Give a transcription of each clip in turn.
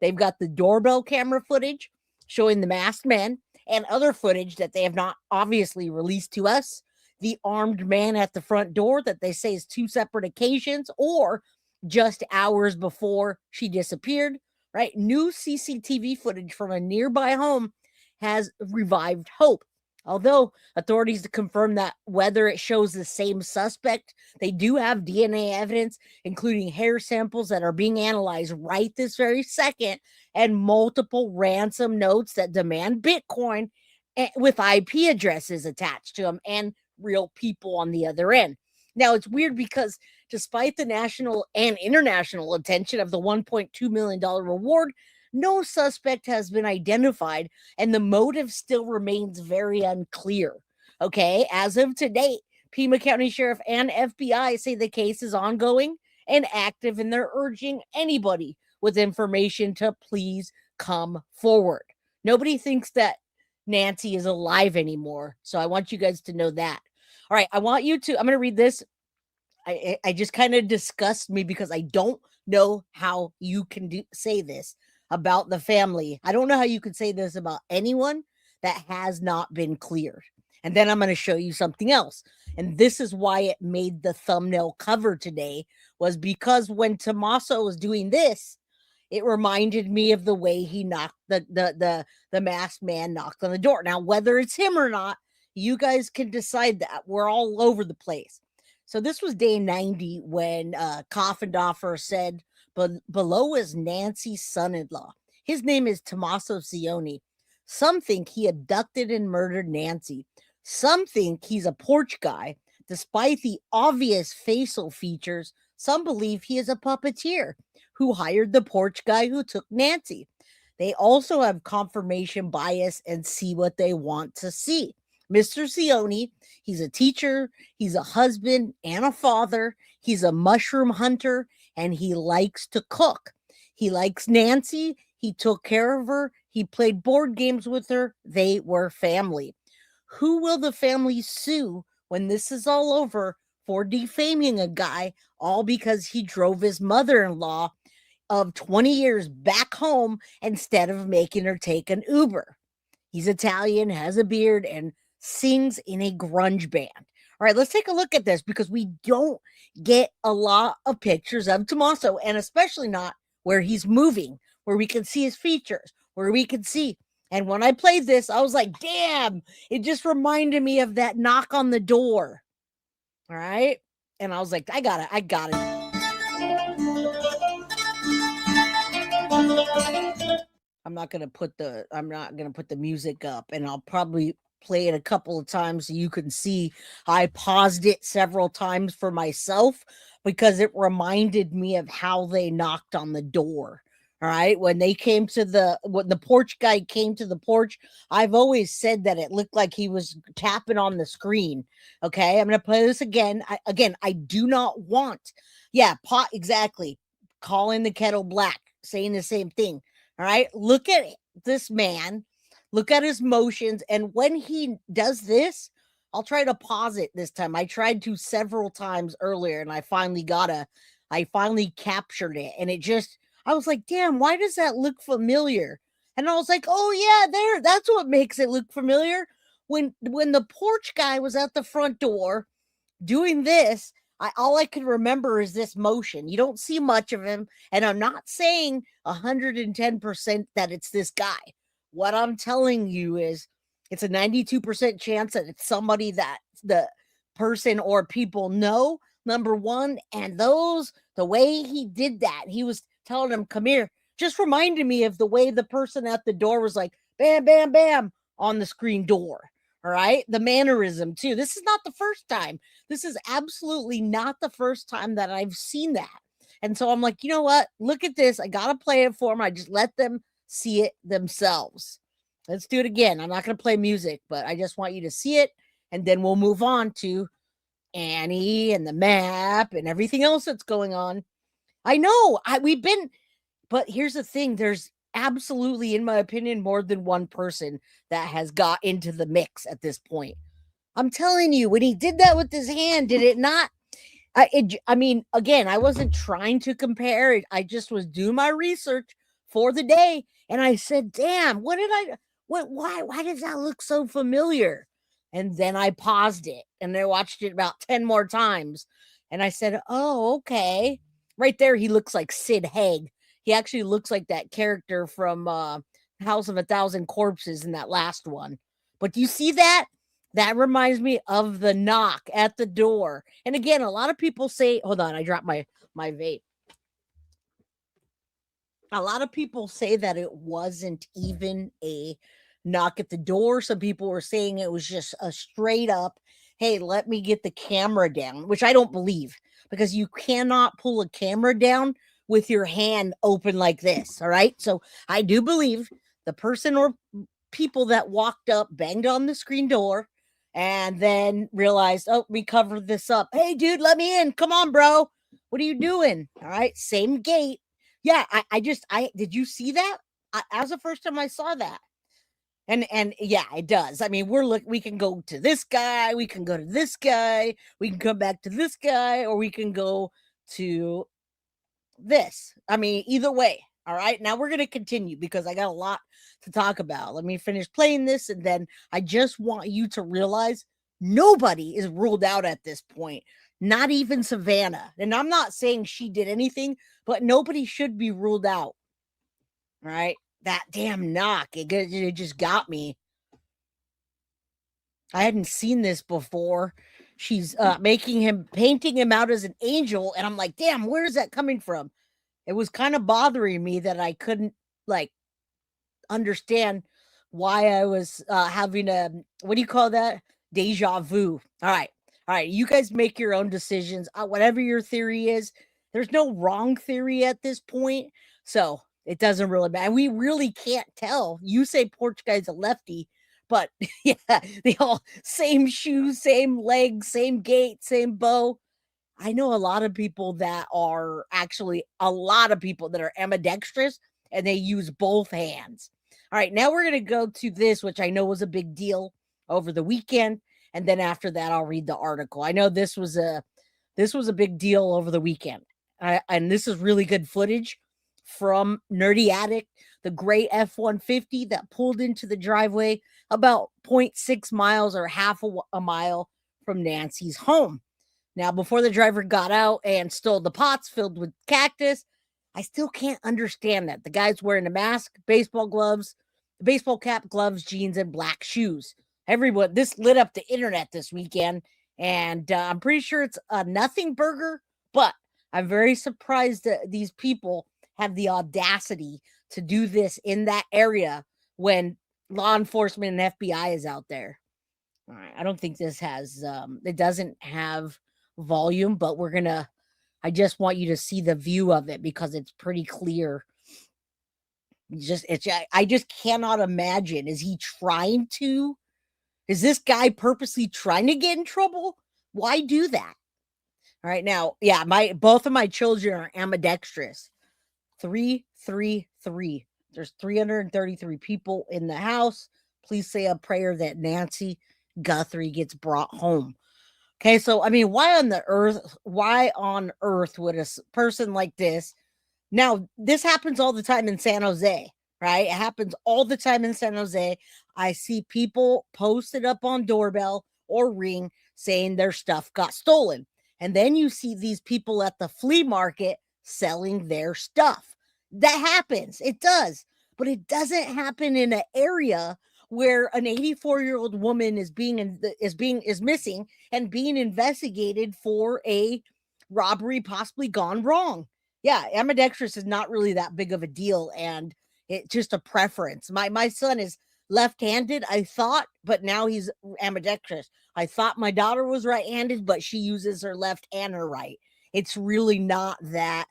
They've got the doorbell camera footage showing the masked man and other footage that they have not obviously released to us. The armed man at the front door that they say is 2 separate occasions or just hours before she disappeared, right? New CCTV footage from a nearby home has revived hope. Although authorities confirm that whether it shows the same suspect, they do have DNA evidence, including hair samples that are being analyzed right this very second, and multiple ransom notes that demand Bitcoin with IP addresses attached to them and real people on the other end. Now, it's weird because despite the national and international attention of the $1.2 million reward, no suspect has been identified, and the motive still remains very unclear. Okay, as of today, Pima County Sheriff and FBI say the case is ongoing and active, and they're urging anybody with information to please come forward. Nobody thinks that Nancy is alive anymore, so I want you guys to know that. All right, I'm going to read this. I just kind of disgust me because I don't know how you can say this about the family. I don't know how you could say this about anyone that has not been cleared. And then I'm going to show you something else. And this is why it made the thumbnail cover today, was because when Tommaso was doing this, it reminded me of the way he knocked the masked man knocked on the door. Now, whether it's him or not, you guys can decide that. We're all over the place. So this was day 90 when Coffindoffer said, but below is Nancy's son-in-law. His name is Tommaso Cioni. Some think he abducted and murdered Nancy. Some think he's a porch guy. Despite the obvious facial features, some believe he is a puppeteer who hired the porch guy who took Nancy. They also have confirmation bias and see what they want to see. Mr. Cioni, he's a teacher, he's a husband and a father, he's a mushroom hunter, and he likes to cook. He likes Nancy, he took care of her, he played board games with her, they were family. Who will the family sue when this is all over for defaming a guy, all because he drove his mother-in-law of 20 years back home instead of making her take an Uber? He's Italian, has a beard, and sings in a grunge band. All right, let's take a look at this because we don't get a lot of pictures of Tommaso, and especially not where he's moving, where we can see his features, where we can see. And when I played this, I was like, damn, it just reminded me of that knock on the door. All right. And I was like, I got it. I'm not going to put the music up, and I'll probably play it a couple of times so you can see. I paused it several times for myself because it reminded me of how they knocked on the door. All right. When the porch guy came to the porch, I've always said that it looked like he was tapping on the screen. Okay. I'm going to play this again. I do not want. Yeah. Exactly. Calling the kettle black, saying the same thing. All right. Look at this man. Look at his motions. And when he does this, I'll try to pause it this time. I tried to several times earlier, and I finally captured it. And I was like, damn, why does that look familiar? And I was like, oh yeah, that's what makes it look familiar. When the porch guy was at the front door doing this, all I can remember is this motion. You don't see much of him. And I'm not saying 110% that it's this guy. What I'm telling you is it's a 92% chance that it's somebody that the person or people know, number one. And the way he did that, he was telling him, come here, just reminded me of the way the person at the door was like, bam, bam, bam, on the screen door. All right. The mannerism too. This is not the first time. This is absolutely not the first time that I've seen that. And so I'm like, you know what? Look at this. I got to play it for them. I just let them see it themselves. Let's do it again. I'm not going to play music, but I just want you to see it. And then we'll move on to Annie and the map and everything else that's going on. I know but here's the thing. There's absolutely, in my opinion, more than one person that has got into the mix at this point. I'm telling you, when he did that with his hand, did it not? I mean, again, I wasn't trying to compare it. I just was doing my research, for the day. And I said, damn, why does that look so familiar? And then I paused it and I watched it about 10 more times. And I said, oh, okay. Right there, he looks like Sid Haig. He actually looks like that character from House of a Thousand Corpses in that last one. But do you see that? That reminds me of the knock at the door. And again, a lot of people say, hold on, I dropped my vape. A lot of people say that it wasn't even a knock at the door. Some people were saying it was just a straight up, hey, let me get the camera down, which I don't believe, because you cannot pull a camera down with your hand open like this. All right. So I do believe the person or people that walked up, banged on the screen door, and then realized, oh, we covered this up. Hey, dude, let me in. Come on, bro. What are you doing? All right. Same gate. Yeah, I did you see that? That was the first time I saw that. And yeah, it does. I mean, we can go to this guy, we can go to this guy, we can come back to this guy, or we can go to this. I mean, either way. All right. Now we're going to continue because I got a lot to talk about. Let me finish playing this, and then I just want you to realize nobody is ruled out at this point. Not even Savannah. And I'm not saying she did anything, but nobody should be ruled out. All right. That damn knock. It just got me. I hadn't seen this before. She's painting him out as an angel. And I'm like, damn, where is that coming from? It was kind of bothering me that I couldn't like understand why I was having a, what do you call that? Deja vu. All right. You guys make your own decisions. Whatever your theory is, there's no wrong theory at this point. So it doesn't really matter. We really can't tell. You say Porch Guy's a lefty, but yeah, they all same shoes, same legs, same gait, same bow. I know a lot of people that are ambidextrous and they use both hands. All right, now we're going to go to this, which I know was a big deal over the weekend. And then after that, I'll read the article. I know this was a big deal over the weekend. And this is really good footage from Nerdy Addict, the gray F-150 that pulled into the driveway about 0.6 miles or half a mile from Nancy's home. Now, before the driver got out and stole the pots filled with cactus, I still can't understand that. The guy's wearing a mask, baseball gloves, baseball cap, gloves, jeans, and black shoes. Everyone, this lit up the internet this weekend, and I'm pretty sure it's a nothing burger, but I'm very surprised that these people have the audacity to do this in that area when law enforcement and FBI is out there. All right, I don't think this has, it doesn't have volume, but I just want you to see the view of it because it's pretty clear. I just cannot imagine. Is this guy purposely trying to get in trouble? Why do that? All right, now, yeah, both of my children are ambidextrous. 333. There's 333 people in the house. Please say a prayer that Nancy Guthrie gets brought home. Okay, so I mean, why on earth would a person like this? Now, this happens all the time in San Jose, right? It happens all the time in San Jose. I see people posted up on Doorbell or Ring saying their stuff got stolen. And then you see these people at the flea market selling their stuff. That happens. It does. But it doesn't happen in an area where an 84-year-old woman is missing and being investigated for a robbery possibly gone wrong. Yeah, ambidextrous is not really that big of a deal, and it's just a preference. My son is left-handed, I thought, but now he's ambidextrous. I thought my daughter was right-handed, but she uses her left and her right. It's really not that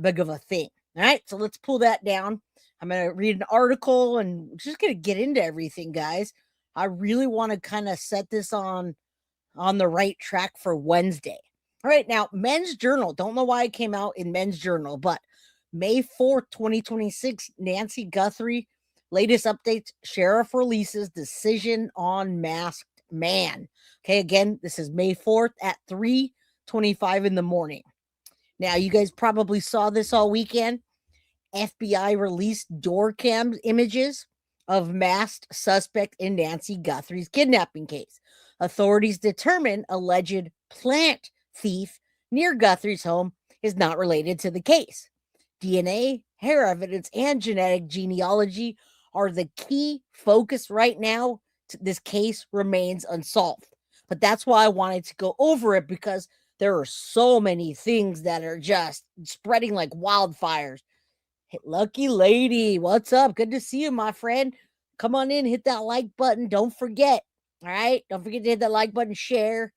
big of a thing. All right, so let's pull that down. I'm going to read an article and just going to get into everything, guys. I really want to kind of set this on the right track for Wednesday. All right, now, Men's Journal. Don't know why it came out in Men's Journal, but May 4th, 2026, Nancy Guthrie, latest updates, sheriff releases decision on masked man. Okay, again, this is May 4th at 3:25 in the morning. Now, you guys probably saw this all weekend. FBI released door cam images of masked suspect in Nancy Guthrie's kidnapping case. Authorities determined alleged plant thief near Guthrie's home is not related to the case. DNA, hair evidence, and genetic genealogy are the key focus right now. This case remains unsolved. But that's why I wanted to go over it, because there are so many things that are just spreading like wildfires. Hey, Lucky Lady, what's up? Good to see you, my friend. Come on in, hit that like button. Don't forget. All right. Don't forget to hit that like button, share,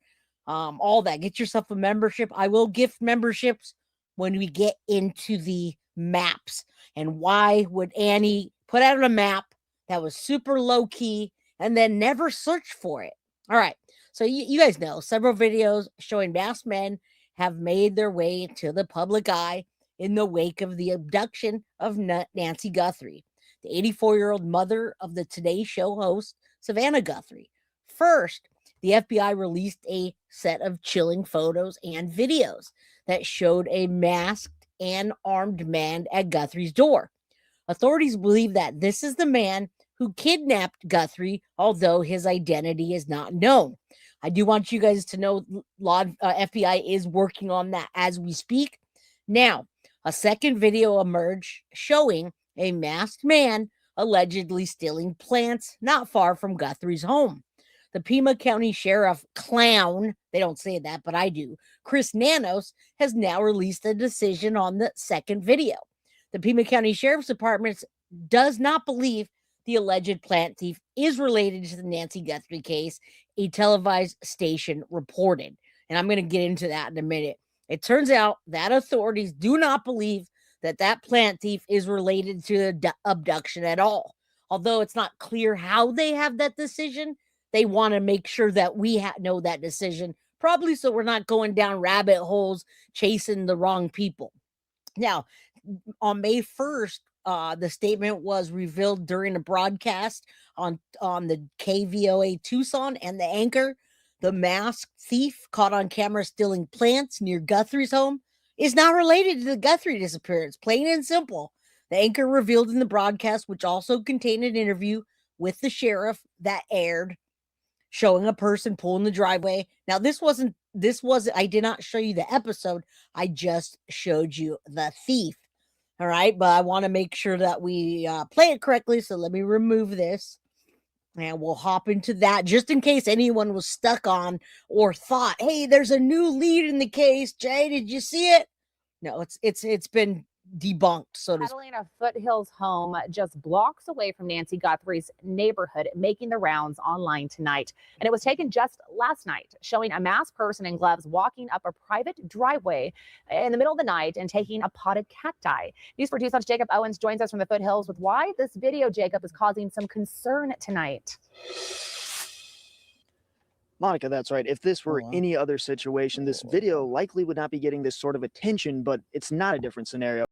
all that. Get yourself a membership. I will gift memberships when we get into the maps. And why would Annie put out a map that was super low key and then never search for it? All right. So you guys know several videos showing masked men have made their way to the public eye in the wake of the abduction of Nancy Guthrie, the 84-year-old mother of the Today Show host, Savannah Guthrie. First, the FBI released a set of chilling photos and videos that showed a masked and armed man at Guthrie's door. Authorities believe that this is the man who kidnapped Guthrie, although his identity is not known. I do want you guys to know FBI is working on that as we speak. Now, a second video emerged showing a masked man allegedly stealing plants not far from Guthrie's home. The Pima County Sheriff Clown, they don't say that, but I do, Chris Nanos, has now released a decision on the second video. The Pima County Sheriff's Department does not believe the alleged plant thief is related to the Nancy Guthrie case, a televised station reported. And I'm going to get into that in a minute. It turns out that authorities do not believe that that plant thief is related to the abduction at all. Although it's not clear how they have that decision, they want to make sure that we know that decision, probably so we're not going down rabbit holes chasing the wrong people. Now, on May 1st, the statement was revealed during a broadcast on the KVOA Tucson, and the anchor, the masked thief caught on camera stealing plants near Guthrie's home, is not related to the Guthrie disappearance. Plain and simple. The anchor revealed in the broadcast, which also contained an interview with the sheriff that aired, showing a person pulling the driveway. Now, this wasn't, I did not show you the episode. I just showed you the thief. All right. But I want to make sure that we play it correctly. So let me remove this and we'll hop into that just in case anyone was stuck on or thought, hey, there's a new lead in the case. Jay, did you see it? No, it's been debunked. So Catalina Foothills home just blocks away from Nancy Guthrie's neighborhood, making the rounds online tonight. And it was taken just last night, showing a masked person in gloves walking up a private driveway in the middle of the night and taking a potted cacti. News for Tucson's Jacob Owens joins us from the Foothills with why this video, Jacob, is causing some concern tonight. Monica, that's right. If this were any other situation, this video likely would not be getting this sort of attention, but it's not a different scenario.